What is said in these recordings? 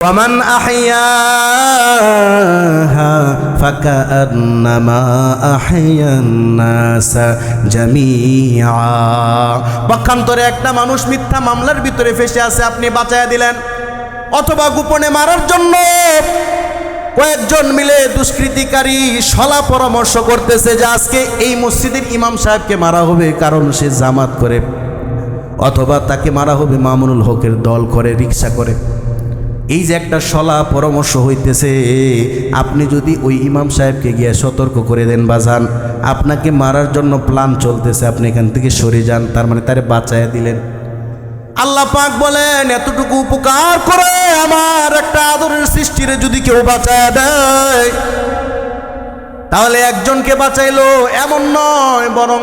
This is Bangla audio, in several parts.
ومن أحياها فكأنما أحيا الناس جميعا। পক্ষান্তরে একটা মানুষ মিথ্যা মামলার ভিতরে ফেসে আছে, আপনি বাঁচায়া দিলেন, অথবা গোপনে মারার জন্য কয়েকজন মিলে দুষ্কৃতিকারী সলা পরামর্শ করতেছে যে আজকে এই মসজিদের ইমাম সাহেবকে মারা হবে, কারণ সে জামাত করে, অথবা তাকে মারা হবে মামুনুল হকের দল করে, রিক্সা করে। এই যে একটা সলা পরামর্শ হইতেছে, আপনি যদি ওই ইমাম সাহেবকে গিয়ে সতর্ক করে দেন, বাজান আপনাকে মারার জন্য প্ল্যান চলতেছে, আপনি এখান থেকে সরে যান, তার মানে তারে বাঁচায়া দিলেন। আল্লাহ পাক বলেন, এতটুকু উপকার করে আমার একটা আদরের সৃষ্টিরে যদি কেউ বাঁচায়া দেয়, তাহলে একজনকে বাঁচাইলো এমন নয়, বরং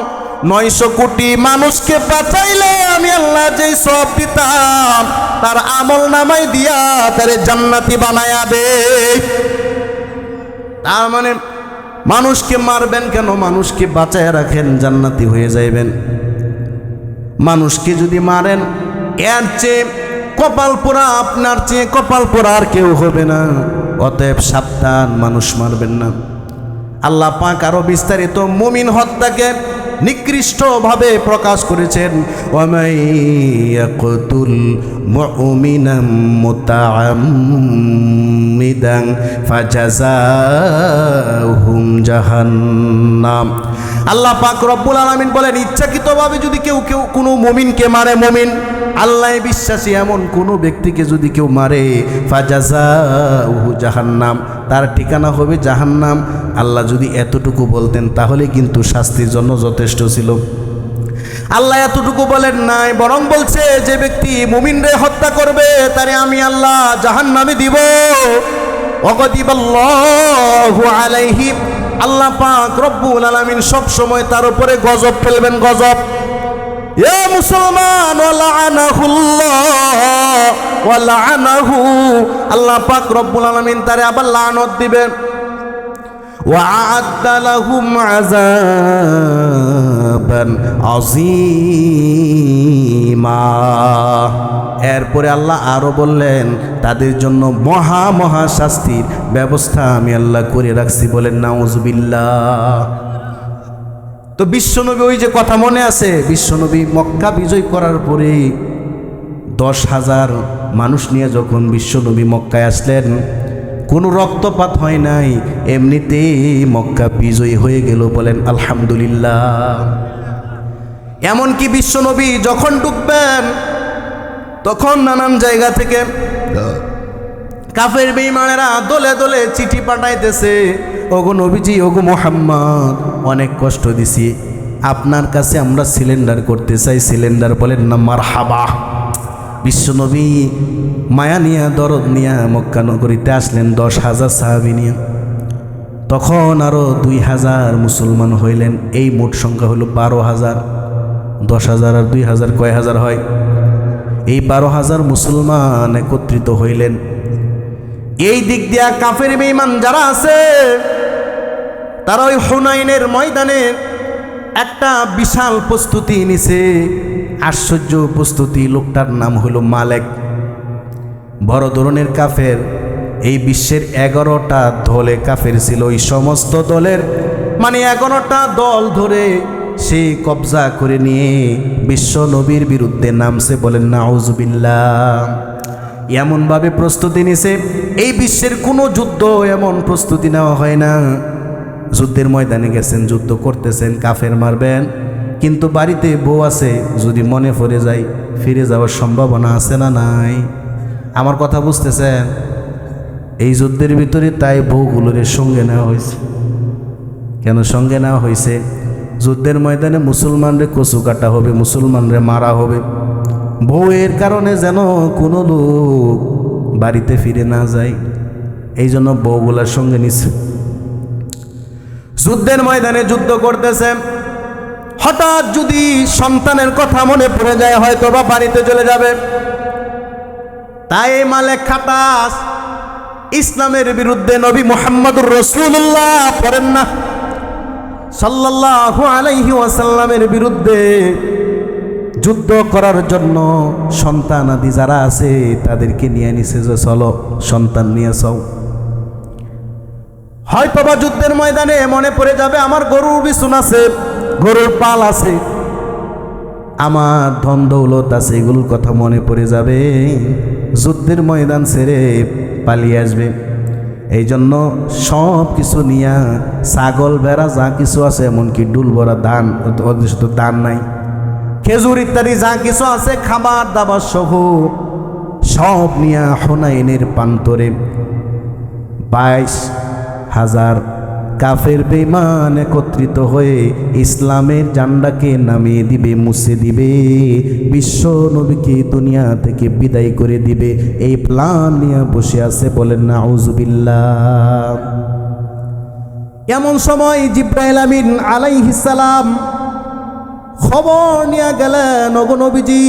900 কোটি মানুষকে বাঁচাইলে আমি আল্লাহ যেই সওয়াব দিতাম তার আমল নামায় দিয়া তারে জান্নাতি বানায়া দে। তার মানে মানুষকে মারবেন কেন? মানুষকে বাঁচায় রাখেন, জান্নাতি হয়ে যাইবেন। মানুষকে যদি মারেন, এর চেয়ে কপাল পোড়া, আপনার চেয়ে কপাল পোড়া আর কেউ হবে না। অতএব সাবধান, মানুষ মারবেন না। আল্লাহ পাক আরো বিস্তারিত মুমিন হত্যাকে নিকৃষ্টভাবে প্রকাশ করেছেন, ওয়ামাইয়াকুতুল মুমিনাম মুতাআম্মিদান ফাজাযাহুম জাহান্নাম। আল্লাহ পাক রব্বুল আলামিন বলেন, ইচ্ছাকৃতভাবে যদি কেউ কোনো মুমিনকে মারে, মুমিন আল্লাহ বিশ্বাসী এমন কোনো ব্যক্তিকে যদি কেউ মারে, ফাজাযাহু জাহান্নাম, তার ঠিকানা হবে জাহান্নাম। আল্লাহ যদি এতটুকু বলতেন তাহলে কিন্তু শাস্তির জন্য যথেষ্ট ছিল। আল্লাহ এতটুকু বলেন নাই, বরং বলছে যে ব্যক্তি মুমিনরে হত্যা করবে তারে আমি আল্লাহ জাহান্নামে দিব। ওয়াগদিবাল্লাহু আলাইহি, আল্লাহ পাক রব্বুল আলামিন সব সময় তার উপরে গজব ফেলবেন, গজব। এ মুসলমান, ওয়ালাআনাহু, আল্লাহ পাক রব্বুল আলামিন তারে আবার লানত দিবেন। ওয়াআদ্দা লাহুম আযাবান আযীমা। এরপরে আল্লাহ আরো বললেন, তাদের জন্য মহা মহা শাস্তির ব্যবস্থা আমি আল্লাহ করে রাখছি। বলেন নাউযুবিল্লাহ। তো বিশ্বনবী, ওই যে কথা মনে আছে, বিশ্বনবী মক্কা বিজয় করার পরে 10,000 মানুষ নিয়ে যখন বিশ্বনবী মক্কায় আসলেন, কোনো রক্তপাত হয় নাই, এমনিতেই মক্কা বিজয়ী হয়ে গেল। বলেন আলহামদুলিল্লাহ। এমনকি বিশ্বনবী যখন ঢুকবেন তখন নানান জায়গা থেকে কাফের বেঈমানেরা দলে দলে চিঠি পাঠাইতেছে, ওগো নবীজি, ওগো মুহাম্মদ, অনেক কষ্ট দিছি, আপনার কাছে আমরা সিলিন্ডার করতে চাই, সিলিন্ডার। বলেন না মারহাবা। বিশ্বনবী মায়া নিয়া, দরদ নিয়া মক্কা নগরীতে আসলেন 10,000 সাহাবী নিয়ে। তখন আরো 2,000 মুসলমান হইলেন, এই মোট সংখ্যা হলো 12,000। 10,000 আর 2,000 কয় হাজার হয়? এই 12,000 মুসলমান একত্রিত হইলেন। এই দিক দিয়া কাফের বেঈমান যারা আছে তারা ওই হুনাইনের ময়দানে একটা বিশাল প্রস্তুতি নিছে, আশ্চর্য প্রস্তুতি। লোকটার নাম হলো মালেক। বড় ধরনের কাফের, এই বিশ্বের 11টা দলে কাফের ছিল। ওই সমস্ত দলের মানে 11টা দল ধরে সে কবজা করে নিয়ে বিশ্ব নবীর বিরুদ্ধে নামছে। বলেন নাউযুবিল্লাহ। এমনভাবে প্রস্তুতি নিছে, এই বিশ্বের কোনো যুদ্ধ এমন প্রস্তুতি নেওয়া হয় না। যুদ্ধের ময়দানে গেছেন, যুদ্ধ করতেছেন, কাফের মারবেন, কিন্তু বাড়িতে বউ আছে, যদি মনে পড়ে যায় ফিরে যাওয়ার সম্ভাবনা আছে না নাই? আমার কথা বুঝতেছেন? এই যুদ্ধের ভিতরে তাই বউগুলোর সঙ্গে নেওয়া হয়েছে। কেন সঙ্গে নেওয়া হয়েছে? যুদ্ধের ময়দানে মুসলমানরে কচু কাটা হবে, মুসলমানরে মারা হবে। বউয়ের কারণে যেন কোনো লোক বাড়িতে ফিরে না যায়, এই জন্য বউগুলার সঙ্গে নিছে। যুদ্ধের ময়দানে যুদ্ধ করতেছে, হঠাৎ যদি সন্তানের কথা মনে পড়ে যায়, হয়তো বা বাড়িতে চলে যাবে। তাই মালেক খাটাস ইসলামের বিরুদ্ধে, নবী মুহাম্মদুর রাসূলুল্লাহ পড়েন না সাল্লাল্লাহু আলাইহি ওয়াসাল্লামের বিরুদ্ধে যুদ্ধ করার জন্য সন্তান আদি যারা আছে তাদেরকে নিয়ে নিছে যে চলো সন্তান নিয়ে যাও। হয়তো বা যুদ্ধের ময়দানে মনে পড়ে যাবে আমার গরুর বিছুন আছে, গরুর পাল আছে, আমার ধন দৌলত আছে, এগুলোর কথা মনে পড়ে যাবে, যুদ্ধের ময়দান ছেড়ে পালিয়ে আসবে। এই জন্য সব কিছু নিয়া ছাগল ভেড়া যা কিছু আছে, এমনকি ডুল ভরা ধান, ওদের শুধু ধান নাই, খেজুর ইত্যাদি যা কিছু আছে খাবার দাবার সহ সব নিয়া হুনাইনের প্রান্তরে 22,000 কাফের বেঈমান একত্রিত হয়ে ইসলামের ঝান্ডাকে নামিয়ে দিবে, মুছে দিবে, বিশ্ব নবীকে দুনিয়া থেকে বিদায় করে দিবে। এই প্ল্যান নিয়ে বসে আছে, বলেন নাউজুবিল্লাহ। এমন সময় জিব্রাইল আমিন আলাইহিস সালাম খবর নিয়ে গেলেন, ওগো নবীজি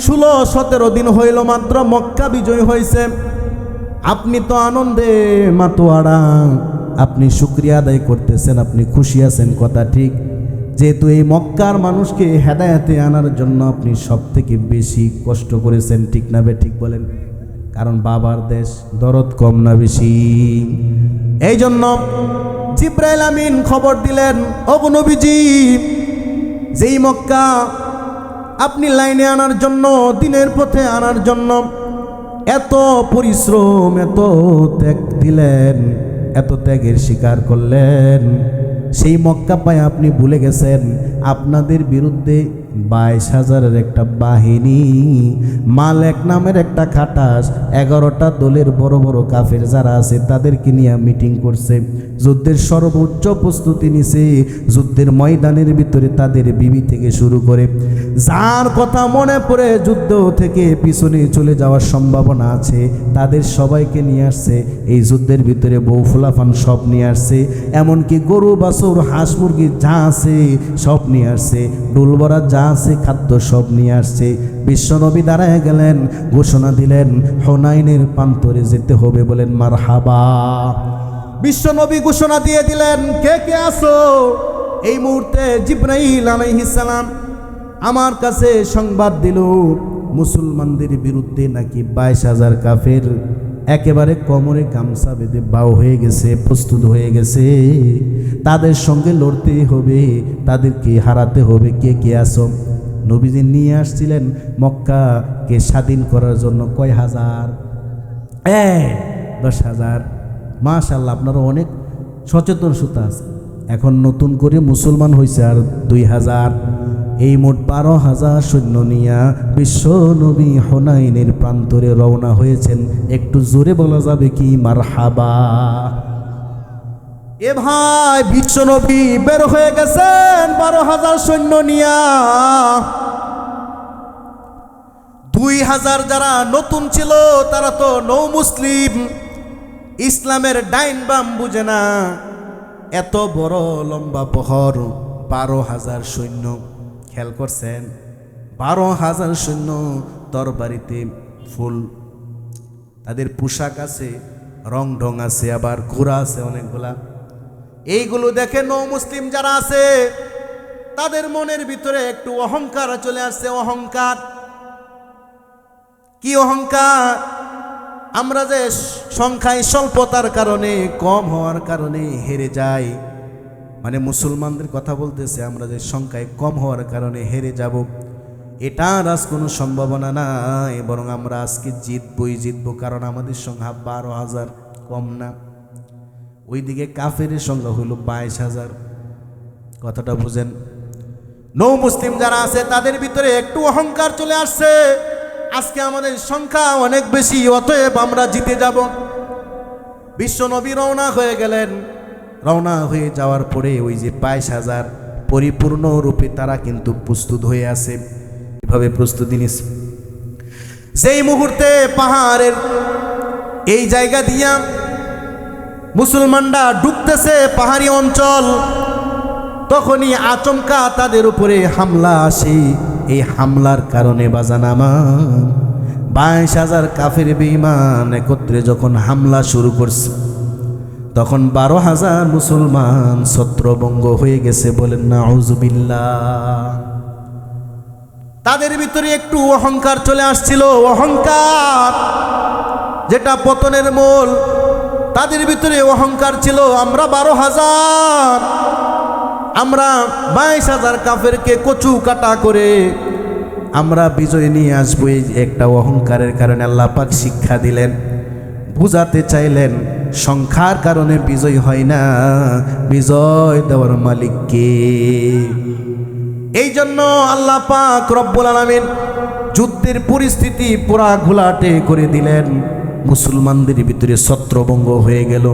16-17 দিন হইল মাত্র মক্কা বিজয় হয়েছে, আপনি তো আনন্দে মাতোয়ারা, আপনি শুকরিয়া আদায় করতেছেন, আপনি খুশি আছেন, কথা ঠিক, যেহেতু এই মক্কার মানুষকে হেদায়েতে আনার জন্য আপনি সব থেকে বেশি কষ্ট করেছেন, ঠিক না বে ঠিক বলেন? কারণ বাবার দেশ, দরদ কম না বেশি? এই জন্য জিব্রাইল আমিন খবর দিলেন, ওগো নবীজি যেই মক্কা আপনি লাইনে আনার জন্য, দিনের পথে আনার জন্য এত পরিশ্রম, এত ত্যাগ দিলেন, এত ত্যাগের স্বীকার করলেন, সেই মক্কা পায় আপনি ভুলে গেছেন আপনাদের বিরুদ্ধে 22,000-এর একটা বাহিনী, মালেক নামের একটা খাটাস, 11টা দলের বড় বড় কাফের যারা আছে তাদেরকে নিয়ে মিটিং করছে, যুদ্ধের সর্বোচ্চ প্রস্তুতি নিছে, যুদ্ধের ময়দানের ভিতরে তাদের বিবি থেকে শুরু করে যার কথা মনে পড়ে যুদ্ধ থেকে পিছনে চলে যাওয়ার সম্ভাবনা আছে তাদের সবাইকে নিয়ে আসছে, এই যুদ্ধের ভিতরে বউ ফুলাফান সব নিয়ে আসছে, এমনকি গরু বাছুর হাঁস মুরগি যা আছে সব নিয়ে আসছে, ডুলবরা যা আছে খাদ্য সব নিয়ে আসছে। বিশ্বনবী দাঁড়ায় গেলেন, ঘোষণা দিলেন হুনাইনের প্রান্তরে যেতে হবে, বলেন মারহাবা। বিশ্বনবী ঘোষণা দিয়ে দিলেন, কে কে আসো? এই মুহূর্তে জিব্রাইল আলাইহিস সালাম আমার কাছে সংবাদ দিল, মুসলমানদের বিরুদ্ধে নাকি 22,000 কাফের একেবারে কোমরে গামছা বেঁধে বাউ হয়ে গেছে, প্রস্তুত হয়ে গেছে, তাদের সঙ্গে লড়তে হবে, তাদেরকে হারাতে হবে। কে কে আসো? নবীজি নিয়ে আসছিলেন মক্কাকে স্বাধীন করার জন্য কয় হাজার? 10,000। মাশাআল্লাহ, আপনারা অনেক সচেতন সুতা আছে। এখন নতুন করে মুসলমান হয়েছে আর 2,000, এই মোট 12,000 সৈন্য নিয়া বিশ্ব নবী হুনাইনের প্রান্তরে রওনা হয়েছেন। একটু জোরে বলা যাবে কি মারহাবা? এ ভাই, বিশ্ব নবী বের হয়ে গেছেন 12,000 সৈন্য নিয়া। 2,000 যারা নতুন ছিল তারা তো নৌ মুসলিম, ইসলামের ডাইন বাম বুঝে না, এত বড় লম্বা পহর, 12,000 সৈন্য। খেয়াল করছেন, 12,000 সৈন্য, তরবারিতে ফুল, তাদের পোশাক আছে, রং ঢং আছে, আবার ঘোড়া আছে অনেকগুলা। এইগুলো দেখে নৌ মুসলিম যারা আছে তাদের মনের ভিতরে একটু অহংকার চলে আসছে। অহংকার কি অহংকার? আমরা যে সংখ্যায় স্বল্পতার কারণে, কম হওয়ার কারণে হেরে যাই, মানে মুসলমানদের কথা বলতেছে, আমরা যে সংখ্যায় কম হওয়ার কারণে হেরে যাব, এটার আজ কোনো সম্ভাবনা নাই, বরং আমরা আজকে জিতবো, কারণ আমাদের সংখ্যা 12,000, কম না। ওইদিকে কাফের সংখ্যা হইল 22,000। কথাটা বুঝেন? নৌ মুসলিম যারা আছে তাদের ভিতরে একটু অহংকার চলে আসছে, আজকে আমাদের সংখ্যা অনেক বেশি, অতএব আমরা জিতে যাব। বিশ্ব নবী রওনা হয়ে গেলেন। রওনা হয়ে যাওয়ার পরে ওই যে 22,000 পরিপূর্ণরূপে তারা কিন্তু প্রস্তুত হয়ে আছে, এভাবে প্রস্তুতি নিচ্ছে। সেই মুহূর্তে পাহাড়ের এই জায়গা দিয়া মুসলমানরা ঢুকতেছে পাহাড়ি অঞ্চল, তখনই আচমকা তাদের উপরে হামলা আসে। এই হামলার কারণে বাজানামা 22,000 কাফের বেঈমান একত্রে যখন হামলা শুরু করছে, তখন 12,000 মুসলমান ছত্রভঙ্গ হয়ে গেছে, বলেন নাউজুবিল্লাহ। তাদের ভিতরে একটু অহংকার চলে আসছিল, অহংকার যেটা পতনের মূল। তাদের ভিতরে অহংকার ছিল, আমরা 12,000, আমরা 22,000 কাফেরকে কচু কাটা করে আমরা বিজয় নিয়ে আসবো। এই একটা অহংকারের কারণে আল্লাহ পাক শিক্ষা দিলেন, বুঝাতে চাইলেন সংখ্যার কারণে বিজয় হয় না, বিজয় দেওয়ার মালিক কে। এই জন্য আল্লাহ পাক রব্বুল আলামিন যুদ্ধের পরিস্থিতি পুরা ঘোলাটে করে দিলেন, মুসলমানদের ভিতরে ছত্রভঙ্গ হয়ে গেল।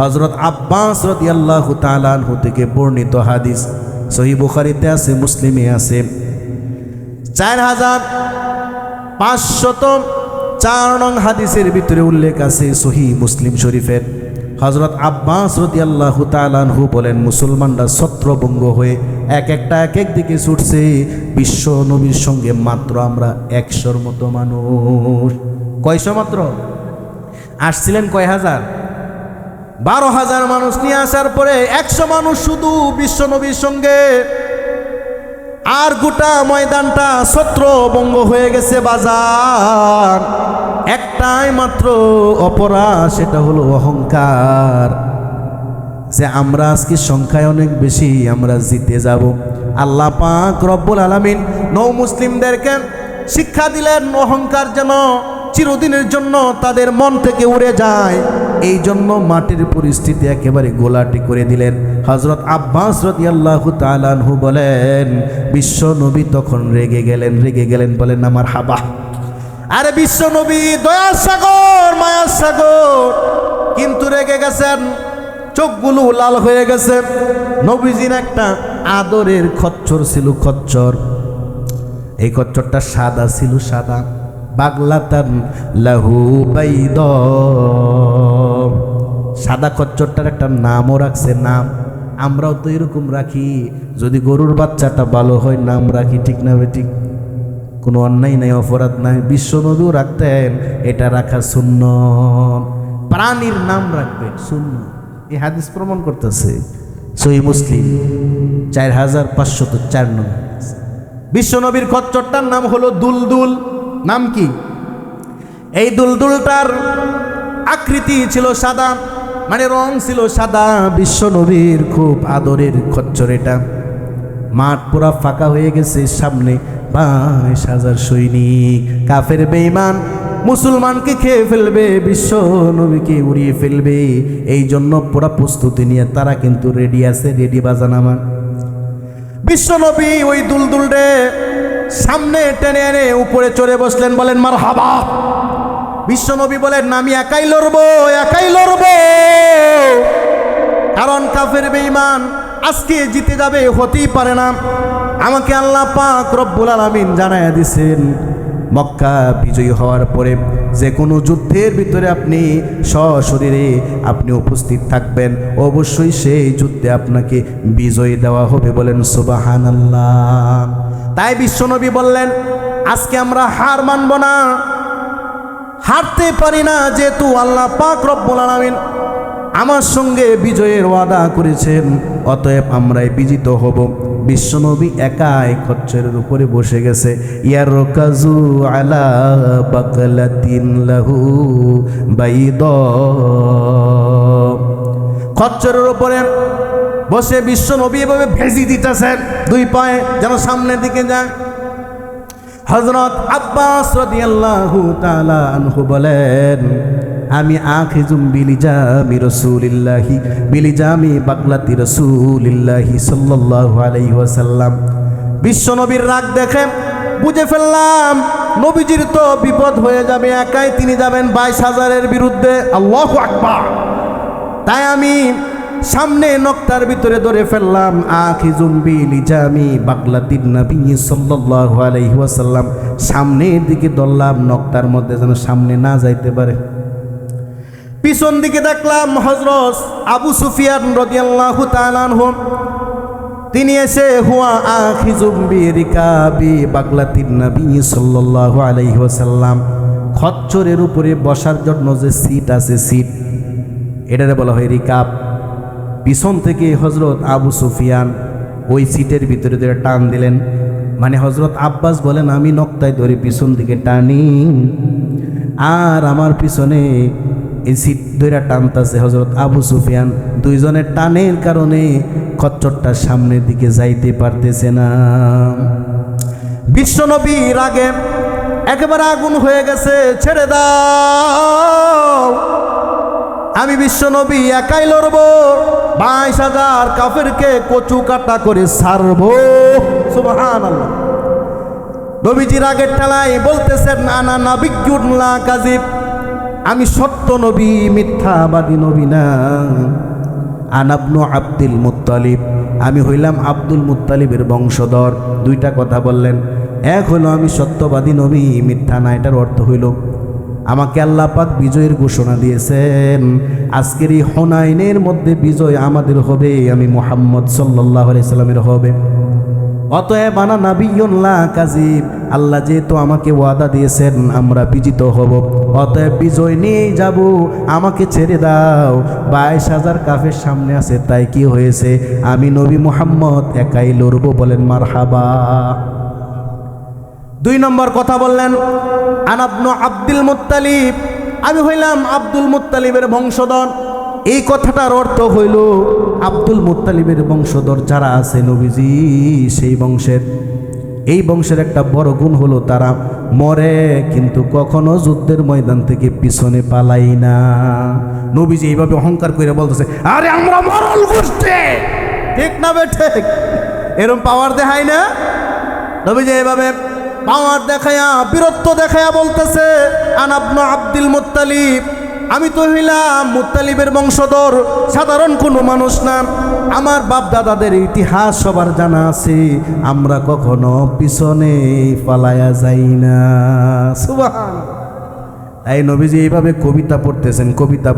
হযরত আব্বাস রাদিয়াল্লাহু তাআলা আনহু থেকে বর্ণিত হাদিস, সহিহ বুখারীতে আছে, মুসলিমে আছে, 4504 নং হাদিসের ভিতরে উল্লেখ আছে সহিহ মুসলিম শরীফের। হযরত আব্বাস রাদিয়াল্লাহু তাআলা আনহু বলেন, মুসলমানরা ছত্রভঙ্গ হয়ে এক এক দিকে ছুটছে। বিশ্ব নবীর সঙ্গে মাত্র আমরা 100-র মতো মানুষ। কয়শো মাত্র আসছিলেন? কয় হাজার? 12,000 মানুষ নিয়ে আসার পরে 100 মানুষ শুধু বিশ্ব নবীর সঙ্গে, আর গোটা ময়দানটা ছত্রভঙ্গ হয়ে গেছে। বাজার একটাই মাত্র অপরাধ, সেটা হলো অহংকার, যে আমরা আজকে সংখ্যায় অনেক বেশি, আমরা জিতে যাব। আল্লাহ পাক রব্বুল আলামিন নৌ মুসলিমদেরকে শিক্ষা দিলেন অহংকার যেন চিরদিনের জন্য তাদের মন থেকে উড়ে যায়, এই জন্য মাটির পরিস্থিতি একেবারে গোলাটি করে দিলেন। হযরত আব্বাস রাদিয়াল্লাহু তাআলা আনহু বলেন, বিশ্ব নবী তখন রেগে গেলেন, বলেন আমার হাবা। আরে বিশ্ব নবী দয়ার সাগর, মায়ার সাগর, কিন্তু রেগে গেছেন, চোখগুলো লাল হয়ে গেছে। নবীজির একটা আদরের খচ্চর ছিল, খচ্চর। এই খচ্চরটা সাদা ছিল, সাদা, বাগলাতান লাহু বাইদ। সাদা খচ্চরটার একটা নামও রাখছে, নাম। আমরাও তো এরকম রাখি, যদি গরুর বাচ্চাটা ভালো হয় নাম রাখি, ঠিক না বেঠিক? কোনো অন্যায় নাই, অপরাধ নাই। বিশ্বনবীও রাখতেন, এটা রাখা সুন্নত। প্রাণীর নাম রাখবেন সুন্নত, এই হাদিস প্রমাণ করতেছে। সহিহ মুসলিম 4504 নং। বিশ্বনবীর খচ্চরটার নাম হলো দুলদুল। নাম কি? এই দুলদুলটার আকৃতি ছিল সাদা, মানে রং ছিল সাদা। বিশ্বনবীর খুব আদরের খচ্চর এটা। মাঠ পুরা ফাঁকা হয়ে গেছে, সামনে 22,000 সৈনিক, কাফের বেঈমান মুসলমানকে খেয়ে ফেলবে, বিশ্ব নবীকে উড়িয়ে ফেলবে। এই জন্য পুরা প্রস্তুতি নিয়ে তারা কিন্তু রেডি আছে, রেডি বাজান আমার। বিশ্ব নবী ওই দুলদুলরে সামনে টেনে এনে উপরে চড়ে বসলেন, বলেন মারহাবা। বিশ্ব নবী বলেন, আমি একাই লড়বো, একাই লড়বো, কারণ কাফের বেঈমান আজকে জিতে যাবে, হতেই পারে না। আমাকে আল্লাহ পাক রব্বুল আলামিন জানায়া দিছেন, মক্কা বিজয়ী হওয়ার পরে যে কোনো যুদ্ধের ভিতরে আপনি সশরীরে আপনি উপস্থিত থাকবেন, অবশ্যই সেই যুদ্ধে আপনাকে বিজয় দেওয়া হবে। বলেন সুবহানাল্লাহ। তাই বিশ্বনবী বললেন, আজকে আমরা হার মানব না, হারতে পারি না, যেহেতু আল্লাহ পাক রব্বুল আলামিন আমার সঙ্গে বিজয়ের ওয়াদা করেছেন, অতএব আমরাই বিজিত হব। বিশ্বনবী একাই খচ্চরের উপরে বসে গেছে। ইয়ারকাজু আলা বাকলাতিন লাহু বাইদ। খচ্চরের উপরে বসে বিশ্বনবী এভাবে ভেজি দিতেছেন, দুই পায়ে যেন সামনের দিকে যায়। হযরত আব্বাস রাদিয়াল্লাহু তাআলা আনহু বলেন, আমি আখিজুম বিলিজামি রাসূলিল্লাহি, বিলিজামি বাকলাতি রাসূলিল্লাহি সাল্লাল্লাহু আলাইহি ওয়াসাল্লাম। বিশ্বনবীর রাগ দেখে বুঝে ফেললাম নবীজির তো বিপদ হয়ে যাবে, একাই তিনি যাবেন 22,000-এর বিরুদ্ধে। আল্লাহু আকবার। তাই আমি সামনে নকটার ভিতরে ধরে ফেললাম, আখিজুম বিলিজামি বাকলাতিন নবী সাল্লাল্লাহু আলাইহি ওয়াসাল্লাম। সামনের দিকে ধরলাম, নকটার মধ্যে যেন সামনে না যাইতে পারে। পিছন দিকে দেখলাম হযরত আবু সুফিয়ান রাদিয়াল্লাহু তাআলা আনহু, তিনি এসে হুয়া আখিজুম বিরিকাবি বাকলাতিন নবী সাল্লাল্লাহু আলাইহি ওয়াসাল্লাম। খচ্চরের উপরে বসার জন্য যে সিট আছে, সিট, এটারে বলা হয় রিকাব। পিছন থেকে হযরত আবু সুফিয়ান ওই সিটের ভিতরে টান দিলেন, মানে হজরত আব্বাস বলেন আমি নক্তায় ধরে পিছন দিকে টানি, আর আমার পিছনে এই সিট ধরে টানতাছে হজরত আবু সুফিয়ান। দুইজনের টানের কারণে খচ্চরটা সামনের দিকে যাইতে পারতেছে না। বিশ্বনবীর আগে একেবারে আগুন হয়ে গেছে, ছেড়ে দাও, আমি বিশ্বনবী একাই লড়বো, 22,000 কাফেরকে কচু কাটা করে ছাড়বো। সুবহানাল্লাহ। নবীজির আগের ঠেলায় বলতেছেন আনা নাবিয়্যুন লা কাযিব, আমি সত্য নবী, মিথ্যাবাদী নবী না। আনা ইবনু আব্দুল মুত্তালিব, আমি হইলাম আব্দুল মুত্তালিবের বংশধর। দুইটা কথা বললেন, এক হলো আমি সত্যবাদী নবী, মিথ্যা না। এটার অর্থ হইল আমাকে আল্লাহ পাক বিজয়ের ঘোষণা দিয়েছেন, আজকের এই হুনাইনের মধ্যে বিজয় আমাদের হবে, আমি মুহাম্মদ সাল্লাল্লাহু আলাইহি সাল্লামের হবে। অতএব আনা নাবিয়্যুন লা কাযিব, আল্লাহ যেহেতু আমাকে ওয়াদা দিয়েছেন আমরা বিজিত হব, অতএব বিজয় নিয়েই যাব, আমাকে ছেড়ে দাও। 22,000 কাফের সামনে আছে, তাই কি হয়েছে, আমি নবী মুহাম্মদ একাই লড়বো। বলেন মারহাবা। 2 নম্বর কথা বললেন আনা ইবনু আব্দুল মুত্তালিব, আমি হইলাম আব্দুল মুত্তালিবের বংশধর। এই কথাটার অর্থ হইল আব্দুল মুত্তালিবের বংশধর যারা আছে নবীজি সেই বংশের, এই বংশের একটা বড় গুণ হলো তারা মরে কিন্তু কখনো যুদ্ধের ময়দান থেকে পিছনে পালাই না। নবীজি এইভাবে অহংকার করে বলতেছে, আরে আমরা মরল গোষ্ঠী, ঠিক না বেঠে, এরকম পাওয়ার দেখায় না। নবীজি এইভাবে পাওয়ার দেখায়া, বীরত্ব দেখায়া বলতেছে আনা ইবনু আব্দুল মুত্তালিব, আমি তো হইলাম মুত্তালিবের বংশধর, সাধারণ কোনো মানুষ না। আমার বাপ দাদাদের ইতিহাস সবার জানা আছে, আমরা কখনো পিছনে পালায়া যাই না। সুবহানাল্লাহ। তাই নবীজি এইভাবে কবিতা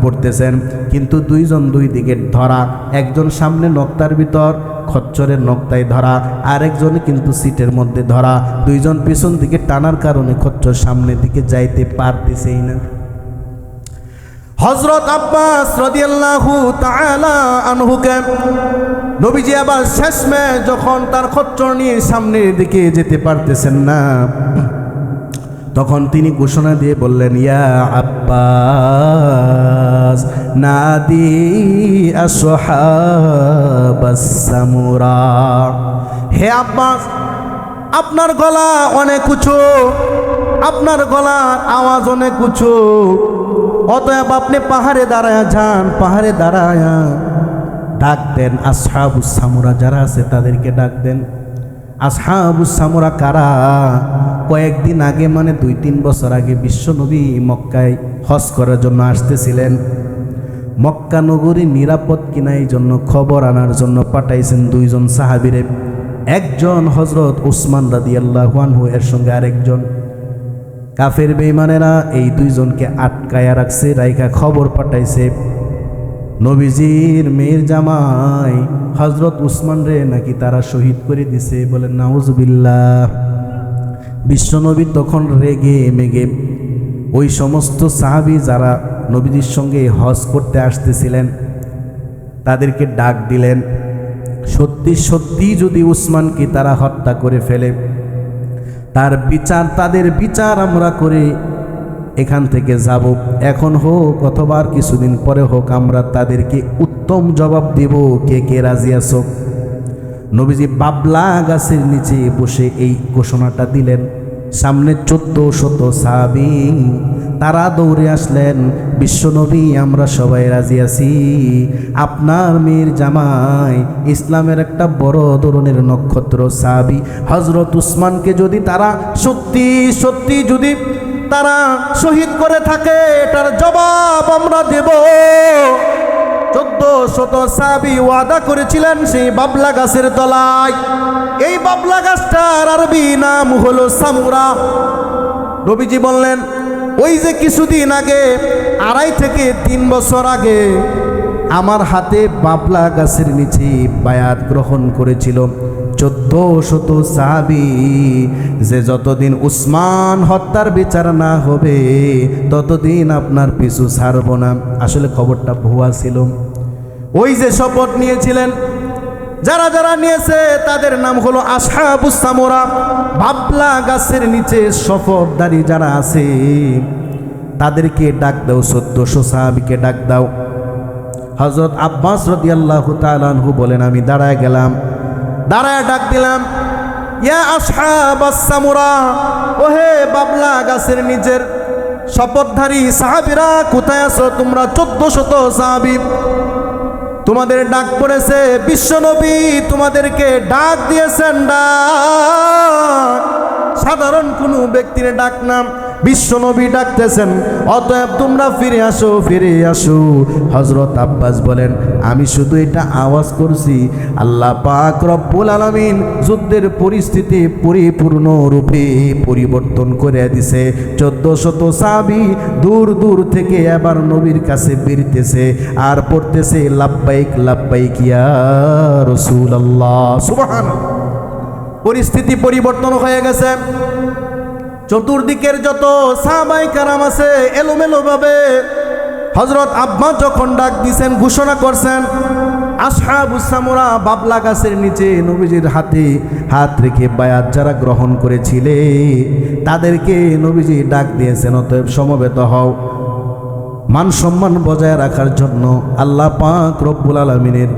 পড়তেছেন, কিন্তু দুইজন দুই দিকে ধরা, একজন সামনে নক্তার ভিতর খচ্চরের নক্তায় ধরা, আরেকজন কিন্তু সিটের মধ্যে ধরা। দুইজন পিছন দিকে টানার কারণে খচ্চর সামনের দিকে যাইতে পারতেছেই না। হযরত আব্বাস রাদিয়াল্লাহু তাআলা আনহুকে নবীজি আবার শেষমে যখন তার খচ্চর নিয়ে সামনের দিকে যেতে পারতেছেন না, তখন তিনি ঘোষণা দিয়ে বললেন, ইয়া আব্বাস নাদি আসহাবাস সামুরা, হে আব্বাস আপনার গলা অনেক উঁচু, আপনার গলার আওয়াজ অনেক উঁচু, অতএব আপনি পাহাড়ে দাঁড়ায়া যান, পাহাড়ে দাঁড়ায়া ডাক দেন আসহাবুস সামুরা যারা আছে তাদেরকে ডাক দেন। আসহাবুস সামুরা কারা? কয়েকদিন আগে মানে 2-3 বছর আগে বিশ্বনবী মক্কায় হজ করার জন্য আসতেছিলেন। মক্কা নগরী নিরাপদ কিনা এই জন্য খবর আনার জন্য পাঠাইছেন 2 জন সাহাবীরে, একজন হযরত উসমান রাদিয়াল্লাহু আনহু, এর সঙ্গে আরেকজন। কাফের বেঈমানেরা এই 2 জনকে আটকায়া রাখছে, রাইখা খবর পাঠাইছে নবীজির মেয়ের জামাই হযরত উসমান রে নাকি তারা শহীদ করে দিছে। বলেন নাউজুবিল্লাহ। বিশ্বনবী তখন রেগে মেগে ওই সমস্ত সাহাবী যারা নবীজির সঙ্গে হজ করতে আসতেছিলেন তাদেরকে ডাক দিলেন, সত্যি সত্যি যদি উসমানকে তারা হত্যা করে ফেলে, তার বিচার, তাদের বিচার আমরা করে এখান থেকে যাব, এখন হোক অথবা কিছুদিন পরে হোক, আমরা তাদেরকে উত্তম জবাব দেব। কে কে রাজি আছো? নবীজি বাবলা গাছের নিচে বসে এই ঘোষণাটা দিলেন। সামনে 1400 সাহাবী তারা দৌড়ে আসলেন, বিশ্বনবী আমরা সবাই রাজি আছি, আপনার মেয়ের জামাই ইসলামের একটা বড় ধরনের নক্ষত্র সাহাবী হযরত উসমানকে যদি তারা সত্যি সত্যি যদি তারা শহীদ করে থাকে, এটার জবাব আমরা দেব। 1400 সাহাবী ওয়াদা করেছিলেন সেই বাবলা গাছের তলায়। এই বাবলা গাছটার আরবি নাম হলো সামুরা। নবীজি বললেন, ওই যে কিছুদিন আগে 2.5 থেকে 3 বছর আগে আমার হাতে বাবলা গাছের নিচে বায়াত গ্রহণ করেছিল 1400 সাহাবী, যে যতদিন উসমান হত্যার বিচার না হবে ততদিন আপনার পিছু ছাড়ব না। আসলে খবরটা ভুয়া ছিল। ওই যে শপথ নিয়েছিলেন যারা যারা নিয়েছে তাদের নাম হলো আসহাবুস সামরা। বাবলা গাছের নিচে শপথদারী যারা আছে তাদেরকে ডাক দাও, 1400 সাহাবীকে ডাক দাও। হযরত আব্বাস রাদিয়াল্লাহু তাআলা আনহু বলেন, আমি দাঁড়ায় গেলাম, দাঁড়ায় ডাক দিলাম, ইয়া আসহাবাস সামরা, ওহে বাবলা গাছের নিচের শপথধারী সাহাবীরা, কোথায় আছো তোমরা? 1400 সাহাবী তোমাদের ডাক পড়েছে, বিশ্বনবী তোমাদেরকে ডাক দিয়েছেন। ডাক সাধারণ কোনো ব্যক্তির ডাক না, বিশ্বনবী ডাকতেছেন, অতএব তোমরা ফিরে আসো, ফিরে আসো। হযরত আব্বাস বলেন, আমি শুধু এটা আওয়াজ করছি, আল্লাহ পাক রব্বুল আলামিন যুদ্ধের পরিস্থিতি পরিপূর্ণ রূপে পরিবর্তন করে দিছে। 1400 সাহাবী দূর দূর থেকে এবার নবীর কাছে বেরিতেছে আর পড়তেছে, লাব্বাইক লাব্বাইক ইয়া রাসূলুল্লাহ। সুবহানাল্লাহ। পরিস্থিতি পরিবর্তন হয়ে গেছে। চতুর্দিকের যত সাহাবায়ে কেরাম আছে এলোমেলো ভাবে হযরত আব্বাস যখন ডাক দিয়েছেন, ঘোষণা করছেন, আসহাবুস সামরা বাবলা গাছের নিচে নবীজির হাতে হাত রেখে বায়াত যারা গ্রহণ করেছিলে তাদেরকে নবীজি ডাক দিয়েছেন, অতএব সমবেত হও। মান সম্মান বজায় রাখার জন্য আল্লাহ পাক রব্বুল আলামিনের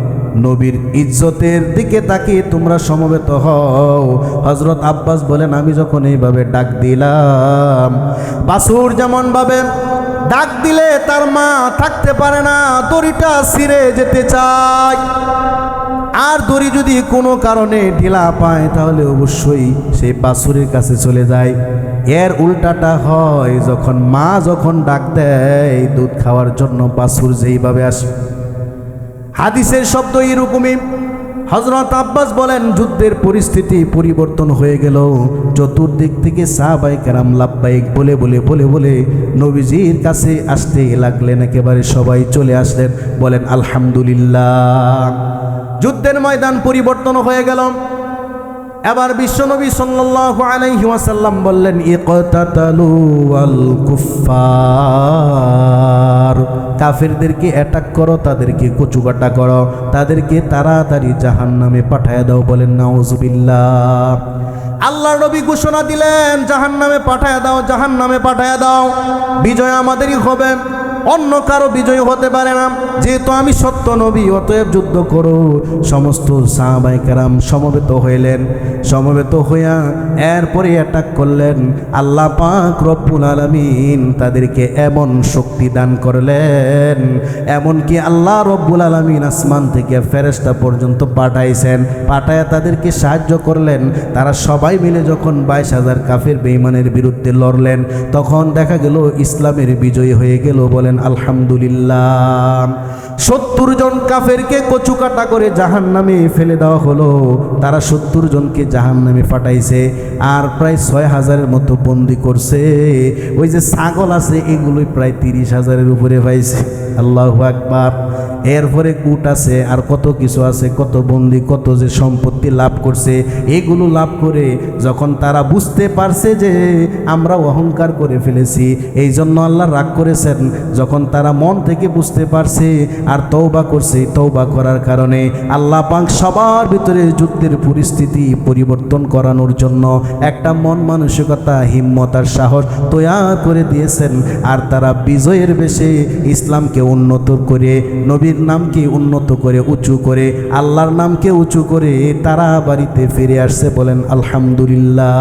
নবীর ইজ্জতের দিকে তাকিয়ে তোমরা সমবেত হও। হযরত আব্বাস বলেন, আমি যখন এইভাবে ডাক দিলাম, বাছুর যেমন ভাবে ডাক দিলে তার মা থাকতে পারে না, দড়িটা ছিঁড়ে যেতে চায়, আর দড়ি যদি কোনো কারণে ঢিলা পায় তাহলে অবশ্যই সেই বাছুরের কাছে চলে যায়। এর উল্টাটা হয় যখন মা যখন ডাক দেয় দুধ খাওয়ার জন্য, বাছুর যেইভাবে আসে। হাদিসের শব্দ এরকমই। হযরত আব্বাস বলেন, যুদ্ধের পরিস্থিতি পরিবর্তন হয়ে গেল। চতুর্দিক থেকে সাহাবায়ে কেরাম লাব্বাইক বলে বলে বলে বলে নবীজির কাছে আসতে লাগলেন, একেবারে সবাই চলে আসলেন, বলেন আলহামদুলিল্লাহ। যুদ্ধের ময়দান পরিবর্তন হয়ে গেল। এবার বিশ্বনবী সাল্লাল্লাহু আলাইহি ওয়াসাল্লাম বললেন, ইকতাতালু আল কুফফার, কাফেরদেরকে অ্যাটাক করো, তাদেরকে কচুকাটা করো, তাদেরকে তাড়াতাড়ি জাহান্নামে পাঠায় দাও। বলেন নাউজুবিল্লাহ। আল্লাহর নবী ঘোষণা দিলেন, জাহান্নামে পাঠায় দাও, জাহান্নামে পাঠায় দাও, বিজয় আমাদেরই হবে, অন্য কারো বিজয় হতে পারে না। যেহেতু আমি সত্য নবী, অতএব যুদ্ধ করো। সমস্ত সাহাবায়ে কেরাম সমবেত হইলেন। সমবেত হইয়া এরপরে অ্যাটাক করলেন। আল্লাহ পাক রব্বুল আলামিন তাদেরকে এমন শক্তি দান করলেন, এমনকি আল্লাহ রব্বুল আলামিন আসমান থেকে ফেরেশতা পর্যন্ত পাঠাইছেন, পাঠায়া তাদেরকে সাহায্য করলেন। তারা সবাই মিলে যখন 22,000 কাফের বেঈমানের বিরুদ্ধে লড়লেন, তখন দেখা গেল ইসলামের বিজয় হয়ে গেল। বলেন আলহামদুলিল্লাহ। 70 জন কাফেরকে কচুকাটা করে জাহান্নামে ফেলে দেওয়া হলো। তারা 70 জনকে জাহান্নামে পাঠাইছে, আর প্রায় 6,000-এর মতো বন্দি করছে। ওই যে ছাগল আছে এগুলোই প্রায় 30,000-এর উপরে পাইছে। আল্লাহু আকবার। এরপরে কুট আছে, আর কত কিছু আছে, কত বন্দি, কত যে সম্পত্তি লাভ করছে। এগুলো লাভ করে যখন তারা বুঝতে পারছে যে আমরা অহংকার করে ফেলেছি, এই জন্য আল্লাহ রাগ করেছেন। যখন তারা মন থেকে বুঝতে পারছে আর তওবা করছে, তওবা করার কারণে আল্লাহ পাক সবার ভিতরে যুদ্ধের পরিস্থিতি পরিবর্তন করানোর জন্য একটা মন মানসিকতা, হিম্মত আর সাহস তৈরি করে দিয়েছেন। আর তারা বিজয়ের বেশে ইসলামকে উন্নত করে, নবীর নামকে উন্নত করে, উঁচু করে, আল্লাহর নামকে উঁচু করে তারা বাড়িতে ফিরে আসছে। বলেন আলহামদুলিল্লাহ।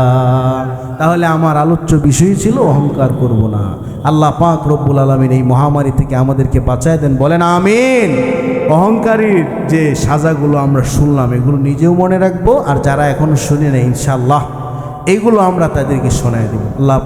তাহলে আমার আলোচ্য বিষয় ছিল অহংকার করব না। আল্লাহ পাক রব্বুল আলামিন এই মহামারী থেকে আমাদেরকে বাঁচায় দেন। বলেন আমিন। অহংকারীর যে সাজাগুলো আমরা শুনলাম, এগুলো নিজেও মনে রাখবো, আর যারা এখনো শুনে নেই ইনশাআল্লাহ এইগুলো আমরা তাদেরকে শোনায় দেব। আল্লাহ